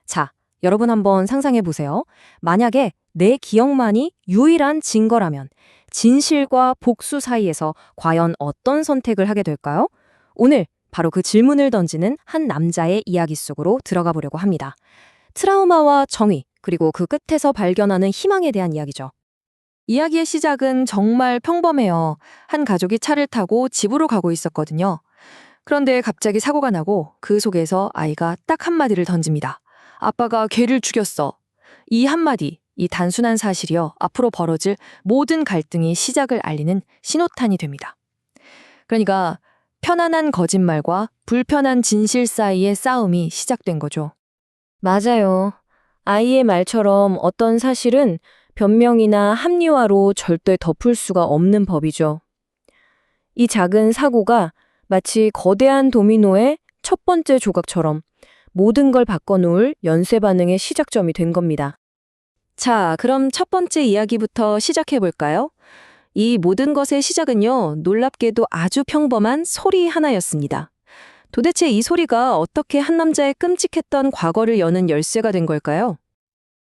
자, 여러분 한번 상상해 보세요. 만약에 내 기억만이 유일한 증거라면 진실과 복수 사이에서 과연 어떤 선택을 하게 될까요? 오늘 바로 그 질문을 던지는 한 남자의 이야기 속으로 들어가 보려고 합니다. 트라우마와 정의, 그리고 그 끝에서 발견하는 희망에 대한 이야기죠. 이야기의 시작은 정말 평범해요. 한 가족이 차를 타고 집으로 가고 있었거든요. 그런데 갑자기 사고가 나고 그 속에서 아이가 딱 한마디를 던집니다. 아빠가 걔를 죽였어. 이 한마디, 이 단순한 사실이요. 앞으로 벌어질 모든 갈등이 시작을 알리는 신호탄이 됩니다. 그러니까 편안한 거짓말과 불편한 진실 사이의 싸움이 시작된 거죠. 맞아요. 아이의 말처럼 어떤 사실은 변명이나 합리화로 절대 덮을 수가 없는 법이죠. 이 작은 사고가 마치 거대한 도미노의 첫 번째 조각처럼 모든 걸 바꿔놓을 연쇄 반응의 시작점이 된 겁니다. 자, 그럼 첫 번째 이야기부터 시작해볼까요? 이 모든 것의 시작은요, 놀랍게도 아주 평범한 소리 하나였습니다. 도대체 이 소리가 어떻게 한 남자의 끔찍했던 과거를 여는 열쇠가 된 걸까요?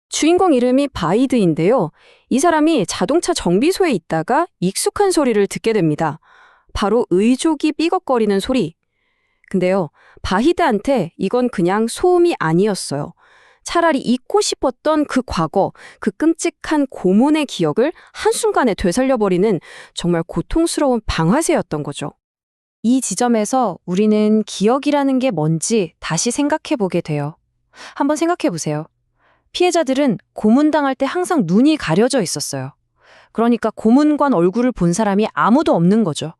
주인공 이름이 바이드인데요. 이 사람이 자동차 정비소에 있다가 익숙한 소리를 듣게 됩니다. 바로 의족이 삐걱거리는 소리. 근데요, 바히드한테 이건 그냥 소음이 아니었어요. 차라리 잊고 싶었던 그 과거, 그 끔찍한 고문의 기억을 한순간에 되살려버리는 정말 고통스러운 방아쇠였던 거죠. 이 지점에서 우리는 기억이라는 게 뭔지 다시 생각해 보게 돼요. 한번 생각해 보세요. 피해자들은 고문당할 때 항상 눈이 가려져 있었어요. 그러니까 고문관 얼굴을 본 사람이 아무도 없는 거죠.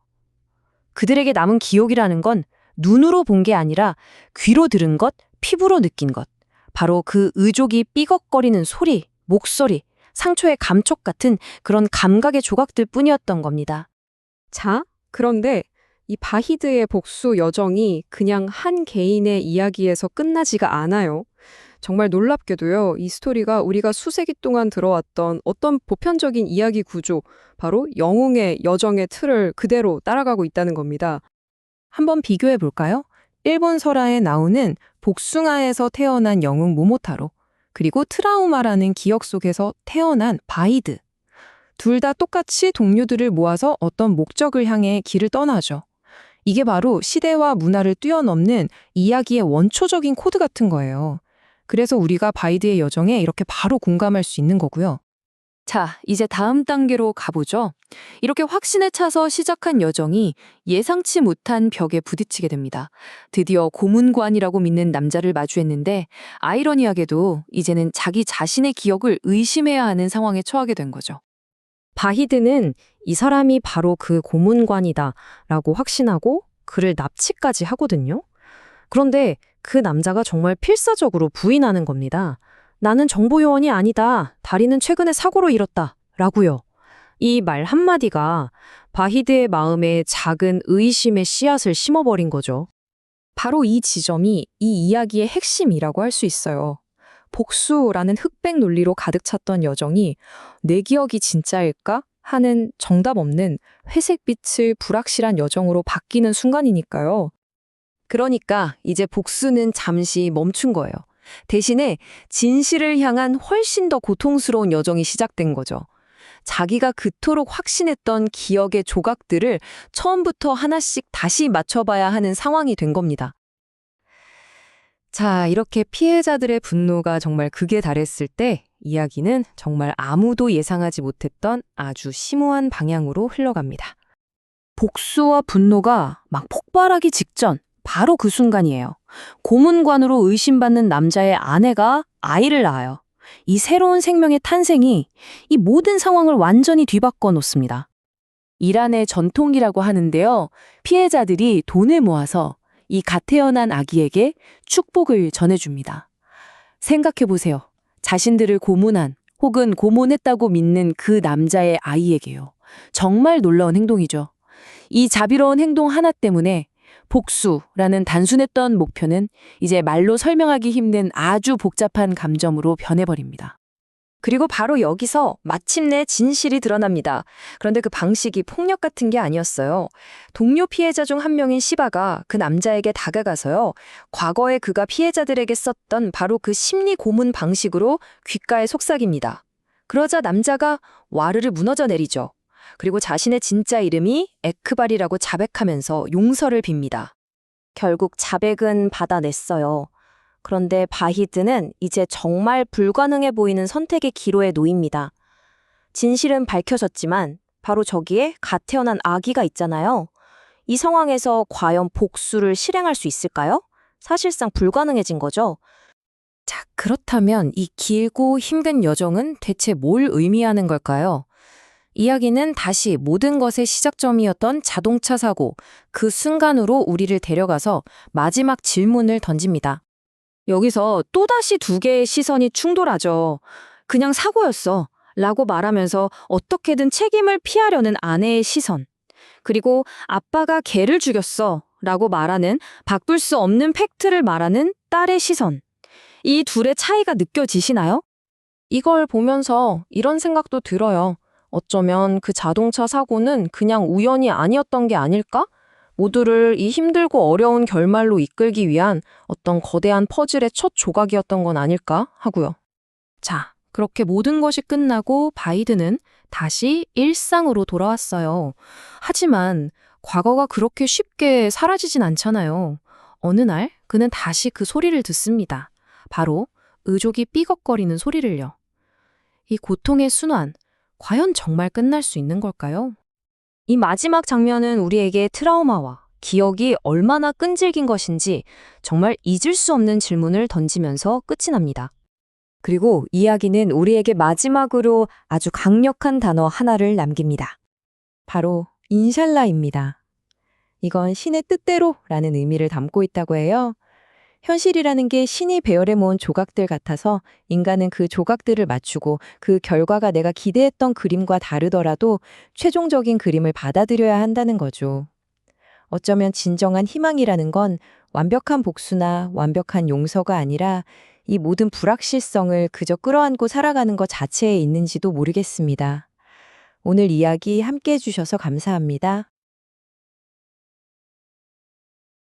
그들에게 남은 기억이라는 건 눈으로 본 게 아니라 귀로 들은 것, 피부로 느낀 것. 바로 그 의족이 삐걱거리는 소리, 목소리, 상처의 감촉 같은 그런 감각의 조각들 뿐이었던 겁니다. 자, 그런데 이 바히드의 복수 여정이 그냥 한 개인의 이야기에서 끝나지가 않아요. 정말 놀랍게도요, 이 스토리가 우리가 수세기 동안 들어왔던 어떤 보편적인 이야기 구조, 바로 영웅의 여정의 틀을 그대로 따라가고 있다는 겁니다. 한번 비교해 볼까요? 일본 설화에 나오는 복숭아에서 태어난 영웅 모모타로, 그리고 트라우마라는 기억 속에서 태어난 바이드. 둘 다 똑같이 동료들을 모아서 어떤 목적을 향해 길을 떠나죠. 이게 바로 시대와 문화를 뛰어넘는 이야기의 원초적인 코드 같은 거예요. 그래서 우리가 바이드의 여정에 이렇게 바로 공감할 수 있는 거고요. 자, 이제 다음 단계로 가보죠. 이렇게 확신에 차서 시작한 여정이 예상치 못한 벽에 부딪히게 됩니다. 드디어 고문관이라고 믿는 남자를 마주했는데 아이러니하게도 이제는 자기 자신의 기억을 의심해야 하는 상황에 처하게 된 거죠. 바히드는 이 사람이 바로 그 고문관이다 라고 확신하고 그를 납치까지 하거든요. 그런데 그 남자가 정말 필사적으로 부인하는 겁니다. 나는 정보요원이 아니다. 다리는 최근에 사고로 잃었다. 라고요. 이 말 한마디가 바히드의 마음에 작은 의심의 씨앗을 심어버린 거죠. 바로 이 지점이 이 이야기의 핵심이라고 할 수 있어요. 복수라는 흑백 논리로 가득 찼던 여정이 내 기억이 진짜일까? 하는 정답 없는 회색빛의 불확실한 여정으로 바뀌는 순간이니까요. 그러니까 이제 복수는 잠시 멈춘 거예요. 대신에 진실을 향한 훨씬 더 고통스러운 여정이 시작된 거죠. 자기가 그토록 확신했던 기억의 조각들을 처음부터 하나씩 다시 맞춰봐야 하는 상황이 된 겁니다. 자, 이렇게 피해자들의 분노가 정말 극에 달했을 때 이야기는 정말 아무도 예상하지 못했던 아주 심오한 방향으로 흘러갑니다. 복수와 분노가 막 폭발하기 직전, 바로 그 순간이에요. 고문관으로 의심받는 남자의 아내가 아이를 낳아요. 이 새로운 생명의 탄생이 이 모든 상황을 완전히 뒤바꿔 놓습니다. 이란의 전통이라고 하는데요. 피해자들이 돈을 모아서 이 갓 태어난 아기에게 축복을 전해줍니다. 생각해보세요. 자신들을 고문한 혹은 고문했다고 믿는 그 남자의 아이에게요. 정말 놀라운 행동이죠. 이 자비로운 행동 하나 때문에 복수라는 단순했던 목표는 이제 말로 설명하기 힘든 아주 복잡한 감정으로 변해버립니다. 그리고 바로 여기서 마침내 진실이 드러납니다. 그런데 그 방식이 폭력 같은 게 아니었어요. 동료 피해자 중 한 명인 시바가 그 남자에게 다가가서요. 과거에 그가 피해자들에게 썼던 바로 그 심리 고문 방식으로 귓가에 속삭입니다. 그러자 남자가 와르르 무너져 내리죠. 그리고 자신의 진짜 이름이 에크발이라고 자백하면서 용서를 빕니다. 결국 자백은 받아냈어요. 그런데 바히드는 이제 정말 불가능해 보이는 선택의 기로에 놓입니다. 진실은 밝혀졌지만 바로 저기에 갓 태어난 아기가 있잖아요. 이 상황에서 과연 복수를 실행할 수 있을까요? 사실상 불가능해진 거죠. 자, 그렇다면 이 길고 힘든 여정은 대체 뭘 의미하는 걸까요? 이야기는 다시 모든 것의 시작점이었던 자동차 사고, 그 순간으로 우리를 데려가서 마지막 질문을 던집니다. 여기서 또다시 두 개의 시선이 충돌하죠. 그냥 사고였어 라고 말하면서 어떻게든 책임을 피하려는 아내의 시선. 그리고 아빠가 걔를 죽였어 라고 말하는 바꿀 수 없는 팩트를 말하는 딸의 시선. 이 둘의 차이가 느껴지시나요? 이걸 보면서 이런 생각도 들어요. 어쩌면 그 자동차 사고는 그냥 우연이 아니었던 게 아닐까? 모두를 이 힘들고 어려운 결말로 이끌기 위한 어떤 거대한 퍼즐의 첫 조각이었던 건 아닐까 하고요. 자, 그렇게 모든 것이 끝나고 바이든은 다시 일상으로 돌아왔어요. 하지만 과거가 그렇게 쉽게 사라지진 않잖아요. 어느 날 그는 다시 그 소리를 듣습니다. 바로 의족이 삐걱거리는 소리를요. 이 고통의 순환, 과연 정말 끝날 수 있는 걸까요? 이 마지막 장면은 우리에게 트라우마와 기억이 얼마나 끈질긴 것인지 정말 잊을 수 없는 질문을 던지면서 끝이 납니다. 그리고 이야기는 우리에게 마지막으로 아주 강력한 단어 하나를 남깁니다. 바로 인샬라입니다. 이건 신의 뜻대로라는 의미를 담고 있다고 해요. 현실이라는 게 신이 배열해 모은 조각들 같아서 인간은 그 조각들을 맞추고 그 결과가 내가 기대했던 그림과 다르더라도 최종적인 그림을 받아들여야 한다는 거죠. 어쩌면 진정한 희망이라는 건 완벽한 복수나 완벽한 용서가 아니라 이 모든 불확실성을 그저 끌어안고 살아가는 것 자체에 있는지도 모르겠습니다. 오늘 이야기 함께 해주셔서 감사합니다.